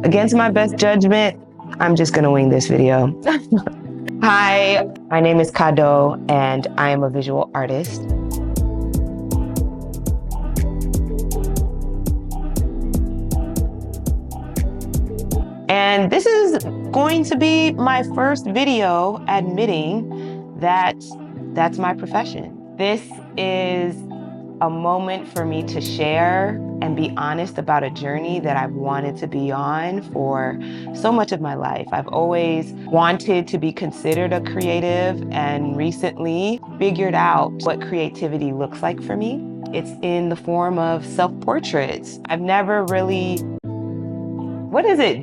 Against my best judgment, I'm just gonna wing this video. Hi, my name is Kado, and I am a visual artist. And this is going to be my first video admitting that that's my profession. This is a moment for me to share and be honest about a journey that I've wanted to be on for so much of my life. I've always wanted to be considered a creative and recently figured out what creativity looks like for me. It's in the form of self-portraits. I've never really,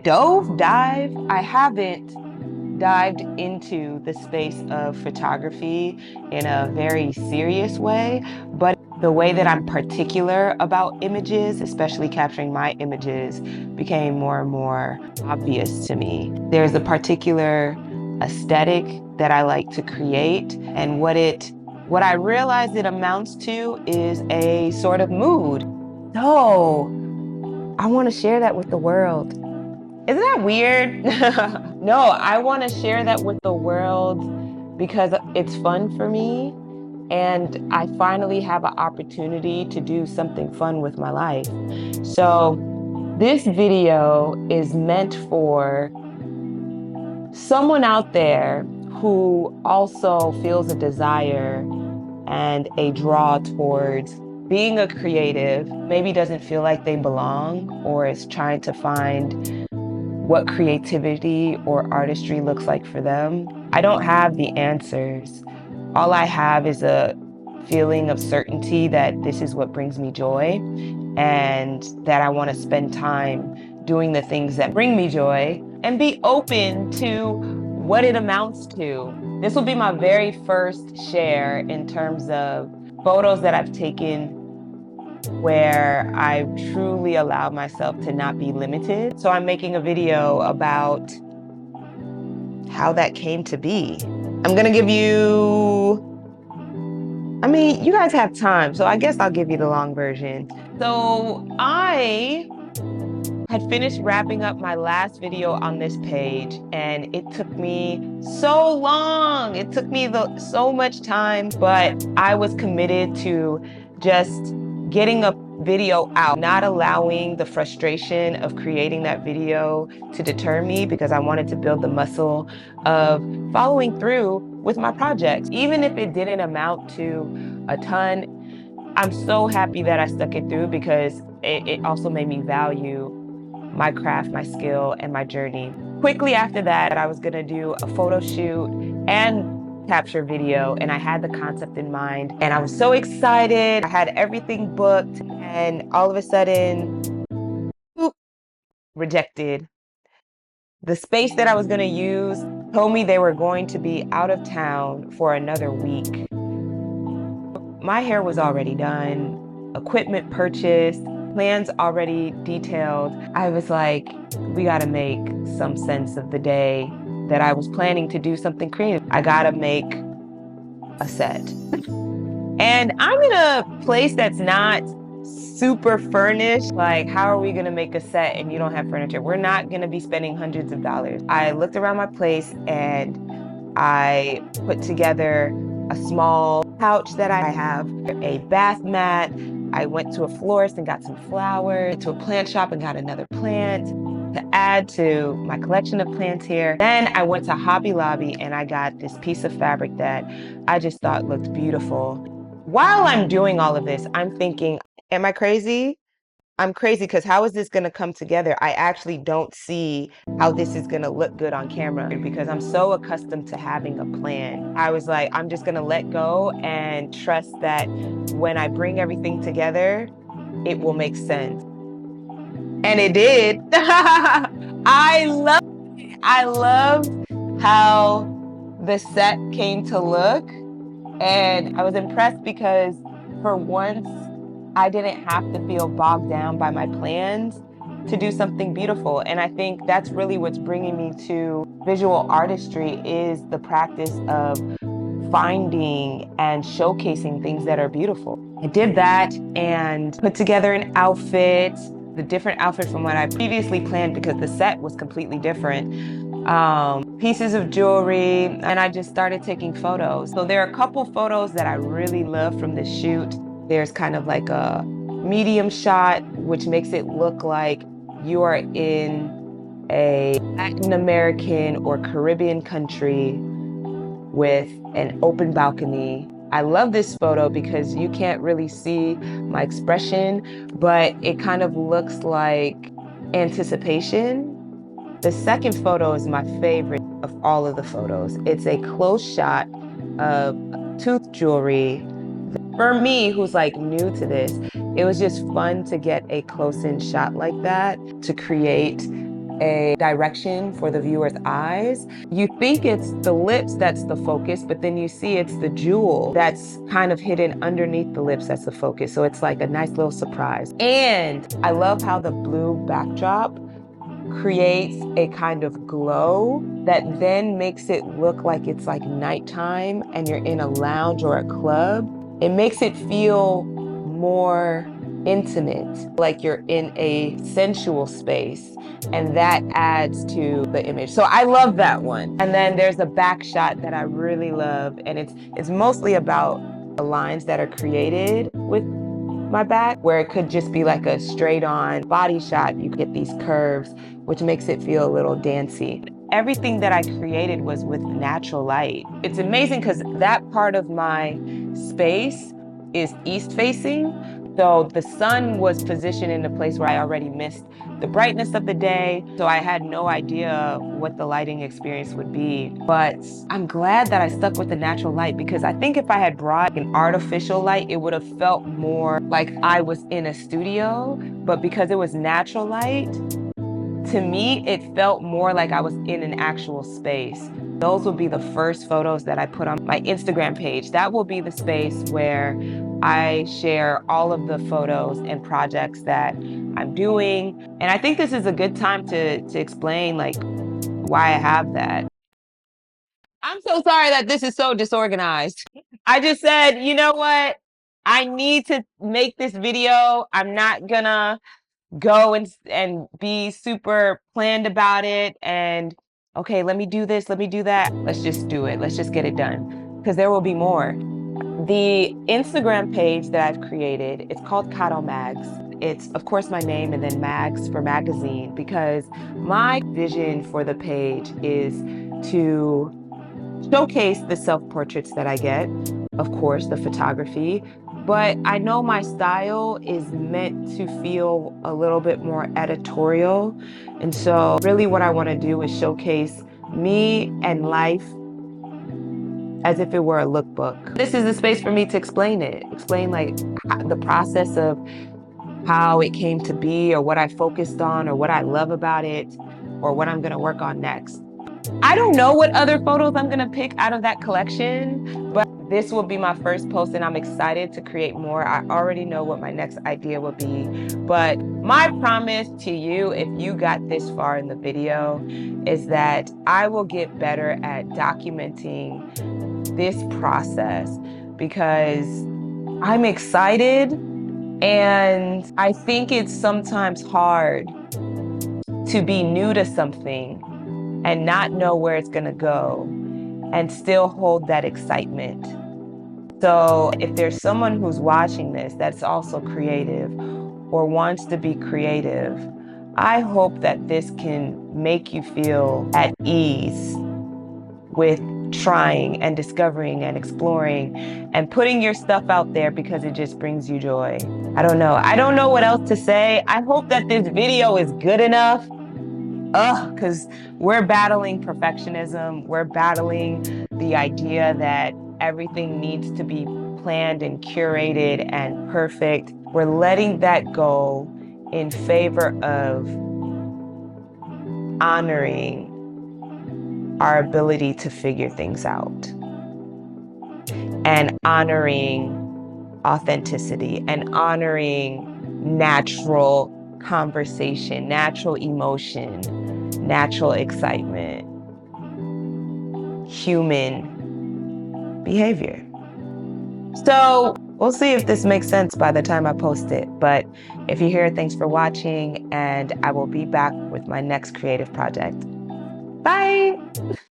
dive? I haven't dived into the space of photography in a very serious way, but the way that I'm particular about images, especially capturing my images, became more and more obvious to me. There's a particular aesthetic that I like to create, and what I realize it amounts to is a sort of mood. So I want to share that with the world. Isn't that weird? No, I want to share that with the world because it's fun for me. And I finally have an opportunity to do something fun with my life. So this video is meant for someone out there who also feels a desire and a draw towards being a creative, maybe doesn't feel like they belong or is trying to find what creativity or artistry looks like for them. I don't have the answers. All I have is a feeling of certainty that this is what brings me joy and that I want to spend time doing the things that bring me joy and be open to what it amounts to. This will be my very first share in terms of photos that I've taken where I truly allow myself to not be limited. So I'm making a video about how that came to be. I'm gonna give you, you guys have time, so I guess I'll give you the long version. So I had finished wrapping up my last video on this page, and it took me so long. It took me so much time, but I was committed to just getting a video out, not allowing the frustration of creating that video to deter me, because I wanted to build the muscle of following through with my projects. Even if it didn't amount to a ton, I'm so happy that I stuck it through because it also made me value my craft, my skill, and my journey. Quickly after that, I was gonna do a photo shoot and capture video, and I had the concept in mind, and I was so excited. I had everything booked, and all of a sudden, boop, rejected. The space that I was gonna use told me they were going to be out of town for another week. My hair was already done, equipment purchased, plans already detailed. I was like, we gotta make some sense of the day that I was planning to do something creative. I gotta make a set. And I'm in a place that's not super furnished. Like, how are we gonna make a set and you don't have furniture? We're not gonna be spending hundreds of dollars. I looked around my place and I put together a small couch that I have, a bath mat. I went to a florist and got some flowers, to a plant shop and got another plant to add to my collection of plants here. Then I went to Hobby Lobby and I got this piece of fabric that I just thought looked beautiful. While I'm doing all of this, I'm thinking, am I crazy? I'm crazy because how is this going to come together? I actually don't see how this is going to look good on camera because I'm so accustomed to having a plan. I was like, I'm just going to let go and trust that when I bring everything together, it will make sense. And it did. I loved how the set came to look. And I was impressed because for once, I didn't have to feel bogged down by my plans to do something beautiful. And I think that's really what's bringing me to visual artistry, is the practice of finding and showcasing things that are beautiful. I did that and put together an outfit. the different outfit from what I previously planned because the set was completely different. Pieces of jewelry, and I just started taking photos. So there are a couple photos that I really love from this shoot. There's kind of like a medium shot, which makes it look like you are in a Latin American or Caribbean country with an open balcony. I love this photo because you can't really see my expression, but it kind of looks like anticipation. The second photo is my favorite of all of the photos. It's a close shot of tooth jewelry. For me, who's like new to this, it was just fun to get a close-in shot like that to create a direction for the viewer's eyes. You think it's the lips that's the focus, but then you see it's the jewel that's kind of hidden underneath the lips that's the focus. So it's like a nice little surprise. And I love how the blue backdrop creates a kind of glow that then makes it look like it's like nighttime and you're in a lounge or a club. It makes it feel more intimate, like you're in a sensual space, and that adds to the image. So I love that one. And then there's a back shot that I really love, and it's mostly about the lines that are created with my back, where it could just be like a straight on body shot. You get these curves, which makes it feel a little dancey. Everything that I created was with natural light. It's amazing because that part of my space is east facing. So the sun was positioned in a place where I already missed the brightness of the day. So I had no idea what the lighting experience would be. But I'm glad that I stuck with the natural light, because I think if I had brought an artificial light, it would have felt more like I was in a studio. But because it was natural light, to me, it felt more like I was in an actual space. Those will be the first photos that I put on my Instagram page. That will be the space where I share all of the photos and projects that I'm doing. And I think this is a good time to explain like why I have that. I'm so sorry that this is so disorganized. I just said, you know what? I need to make this video. I'm not gonna go and be super planned about it and okay, let me do this, let me do that. Let's just do it. Let's just get it done, because there will be more. The Instagram page that I've created, it's called Cado Mags. It's of course my name and then Mags for magazine, because my vision for the page is to showcase the self-portraits that I get, of course, the photography, but I know my style is meant to feel a little bit more editorial. And so really what I want to do is showcase me and life as if it were a lookbook. This is the space for me to explain it, explain like the process of how it came to be, or what I focused on, or what I love about it, or what I'm going to work on next. I don't know what other photos I'm gonna pick out of that collection, but this will be my first post and I'm excited to create more. I already know what my next idea will be, but my promise to you, if you got this far in the video, is that I will get better at documenting this process, because I'm excited and I think it's sometimes hard to be new to something and not know where it's gonna go and still hold that excitement. So if there's someone who's watching this that's also creative or wants to be creative, I hope that this can make you feel at ease with trying and discovering and exploring and putting your stuff out there, because it just brings you joy. I don't know what else to say. I hope that this video is good enough. Because we're battling perfectionism. We're battling the idea that everything needs to be planned and curated and perfect. We're letting that go in favor of honoring our ability to figure things out and honoring authenticity and honoring natural conversation, natural emotion, natural excitement, human behavior. So We'll see if this makes sense by the time I post it. But if you're here, thanks for watching, and I will be back with my next creative project. Bye.